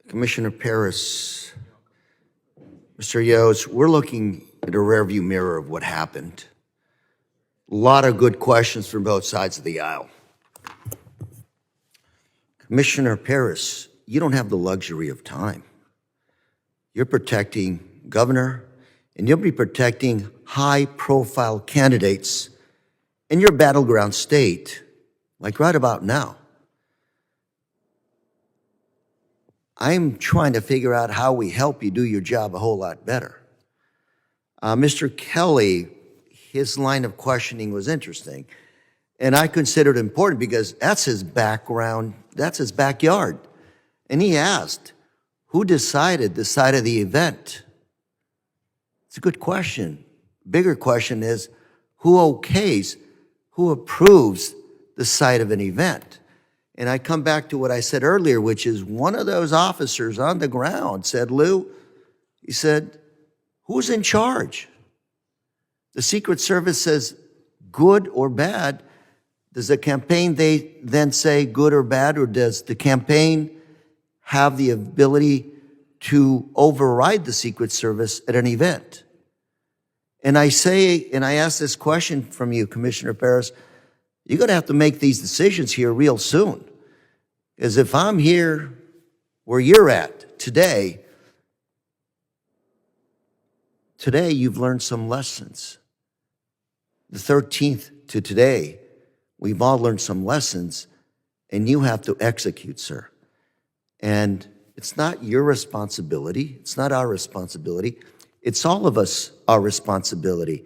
Commissioner Paris, Mr. Yost, we're looking at a rearview mirror of what happened. A lot of good questions from both sides of the aisle. Commissioner Paris, you don't have the luxury of time. You're protecting governor, and you'll be protecting high-profile candidates in your battleground state, like right about now. I'm trying to figure out how we help you do your job a whole lot better. Mr. Kelly, his line of questioning was interesting, and I considered it important because that's his background, that's his backyard. And he asked, who decided the site of the event? It's a good question. Bigger question is, who okays, who approves the site of an event? And I come back to what I said earlier, which is one of those officers on the ground said, Lou, he said, who's in charge? The Secret Service says good or bad. Does the campaign they then say good or bad, or does the campaign have the ability to override the Secret Service at an event? And I say, and I ask this question from you, Commissioner Paris, you're going to have to make these decisions here real soon. Because if I'm here where you're at today you've learned some lessons. The 13th to today, we've all learned some lessons, and you have to execute, sir. And it's not your responsibility. It's not our responsibility. It's all of us, our responsibility.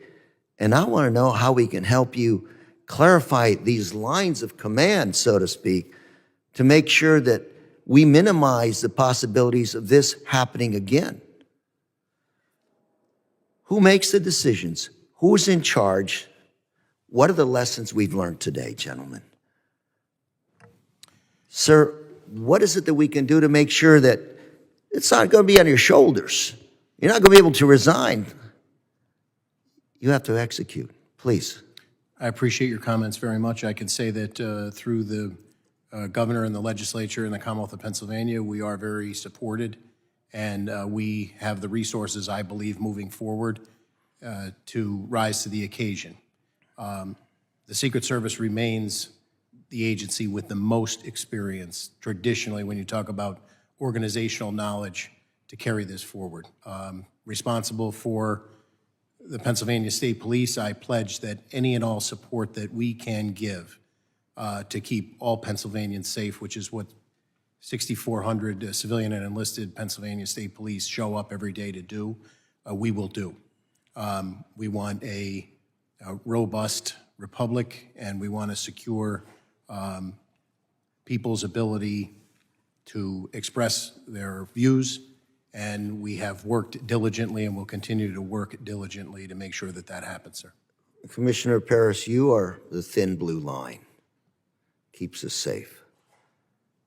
And I want to know how we can help you clarify these lines of command, so to speak, to make sure that we minimize the possibilities of this happening again. Who makes the decisions? Who's in charge? What are the lessons we've learned today, gentlemen? Sir, what is it that we can do to make sure that it's not going to be on your shoulders? You're not going to be able to resign. You have to execute, please. I appreciate your comments very much. I can say that through the governor and the legislature in the Commonwealth of Pennsylvania, we are very supported, and we have the resources, I believe, moving forward to rise to the occasion. The Secret Service remains the agency with the most experience, traditionally, when you talk about organizational knowledge to carry this forward. Responsible for the Pennsylvania State Police, I pledge that any and all support that we can give to keep all Pennsylvanians safe, which is what 6,400 civilian and enlisted Pennsylvania State Police show up every day to do, we will do. We want a robust republic, and we want to secure people's ability to express their views, and we have worked diligently and will continue to work diligently to make sure that that happens, sir. Commissioner Paris, you are the thin blue line. Keeps us safe.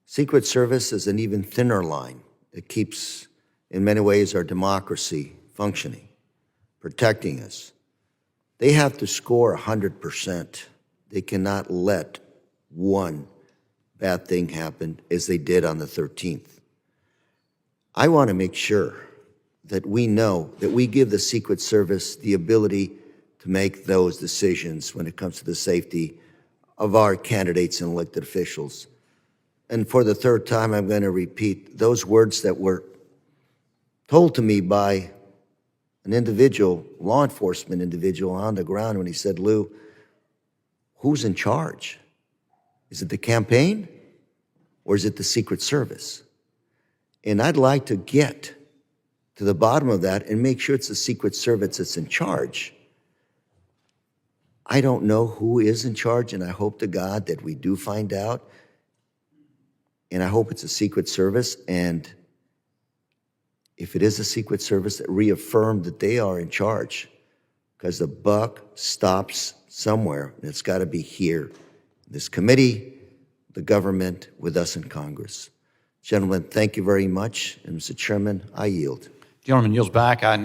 Secret Service is an even thinner line that keeps, in many ways, our democracy functioning, protecting us. They have to score 100%. They cannot let one bad thing happen as they did on the 13th. I want to make sure that we know that we give the Secret Service the ability to make those decisions when it comes to the safety of our candidates and elected officials. And for the third time, I'm going to repeat those words that were told to me by an individual, law enforcement individual on the ground when he said, Lou, who's in charge? Is it the campaign or is it the Secret Service? And I'd like to get to the bottom of that and make sure it's the Secret Service that's in charge. I don't know who is in charge, and I hope to God that we do find out. And I hope it's a Secret Service, and if it is a Secret Service, that reaffirm that they are in charge, because the buck stops somewhere, and it's got to be here. This committee, the government, with us in Congress. Gentlemen, thank you very much. And Mr. Chairman, I yield. Gentleman yields back. I